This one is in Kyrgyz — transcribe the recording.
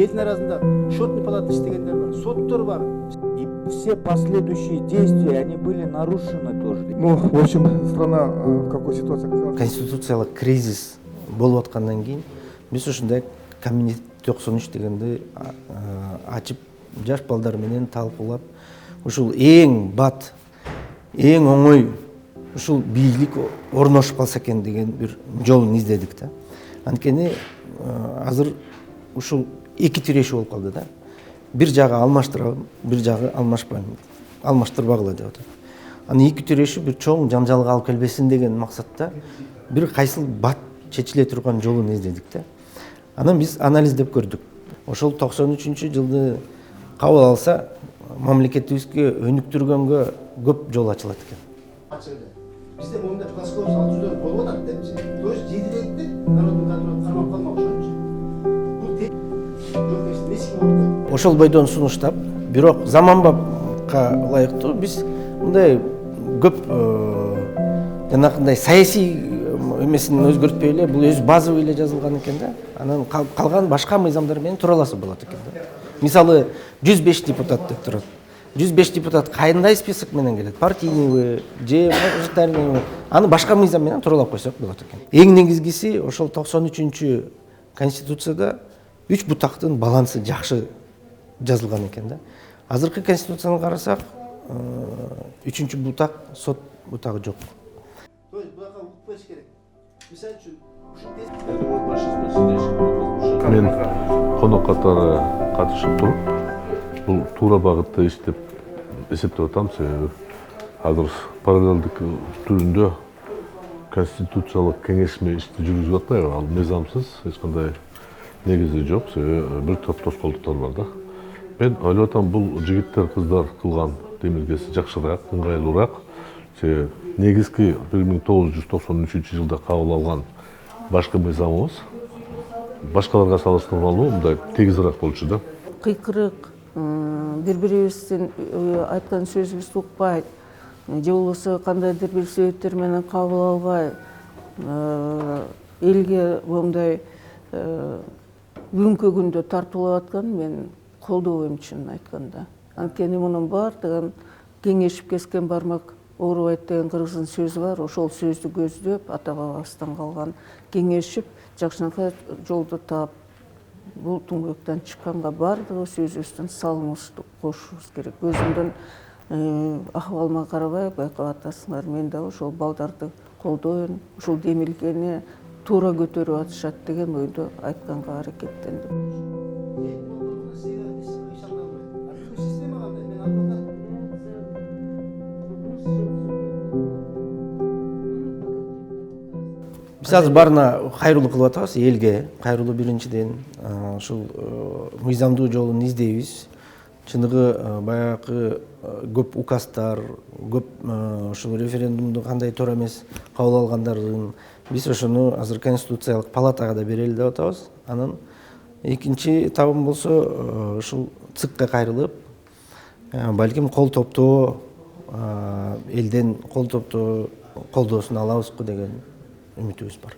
элдин арасында счетный палата иштегендер бар, соттор бар. И все последующие действия, они были нарушены тоже. Ну, в общем, страна в какой ситуации оказалась? Конституциялык кризис болуп аткандан кийин биз ушундай комитет 93 дегенди ачып жаш балдар менен талкуулап ушул эң бат, эң оңой ушул бийлик орношуп калса экен деген бир жолун издедик да. Анткени азыр ушул эки тирешүү болуп калды да. Бир жагы алмаштырабы, бир жагы алмашпайм, алмаштырбагыла деп атат. Аны эки тирешүү бир чоң жаңжалга алып келбесин деген максатта бир кайсыл бат чечиле турган жолун издедик да. Анан биз анализдеп көрдүк. Ошол 93-жылды кабыл алса, мамлекетибизге өнүктүргөнгө көп жол ачылат экен. Бизде моунда классикалык салт-түздөр болуп атат депчи. То есть жетилекти народдун кадыры кармап калмак ошончу. Бул жок несип болуп. Ошол бойдон сунуштап, бирок заманбапка ылайыктуу биз мындай көп жанагындай саясий эмесин өзгөртпөй эле, бул өз базовый эле жазылган экен да. Анан калган башка мыйзамдар менен тураласы болот экен да. Мисалы 105 депутат деп турат. 105 депутат кайдай список менен келет? Партийнийби, же мажоритарныйбы? Аны башка мыйзам менен туралап койсок болот экен. Эң негизгиси ошол 93 конституцияда 3 бутактын балансы жакшы жазылган экен да. Азыркы конституцияны карасак, 3 бутак сот бутагы жок. То есть буга укпеш керек. Мисалы үчүн Мен конок катары катышып туруп, бул туура багытта иштеп эсептеп атам, себеби азыр параллелдик түрүндө конституциялык кеңешме ишти жүргүзүп атпайбы, ал мыйзамсыз, эч кандай негизи жок, себеби бир топ тоскоолдуктар бар да. Мен ойлоп атам, бул жигиттер, кыздар кылган демилгеси жакшыраак, ыңгайлуураак, себеби негизги 1993-жылда кабыл алган башкы мыйзамыбыз башкаларга салыштырмалуу мындай тегизирээк болчу да. Кыйкырык, бири-бирибиздин айткан сөзүбүздү укпай, же болбосо кандайдыр бир себептер менен кабыл албай, элге мындай бүгүнкү күндө тартуулап атканын мен колдобойм чынын айтканда. Анткени мунун баардыгын кеңешип кескен бармак оорубайт деген кыргыздын сөзү бар. Ошол сөздү көздөп, ата бабабыздан калган кеңешип, жакшынакай жолду таап, бул түңгөктөн чыкканга баардыгыбыз өзүбүздүн салымыбызды кошушубуз керек. Өзүмдүн акыбалыма карабай байкап атасыңар, мен да ошол балдарды колдойм, ушул демилгени туура көтөрүп атышат деген ойду айтканга аракеттендим. Биз азыр баарына кайрылуу кылып атабыз, элге кайрылуу биринчиден, ушул мыйзамдуу жолун издейбиз. Чыныгы баягы көп указдар, көп ушул референдумду кандай туура эмес кабыл алгандарын биз ошону азыр конституциялык палатага да берели деп атабыз. Анан экинчи этабым болсо ушул ЦИКка кайрылып, балким кол топтоо, элден кол топтоо колдоосун алабызбы деген үмүтүбүз бар.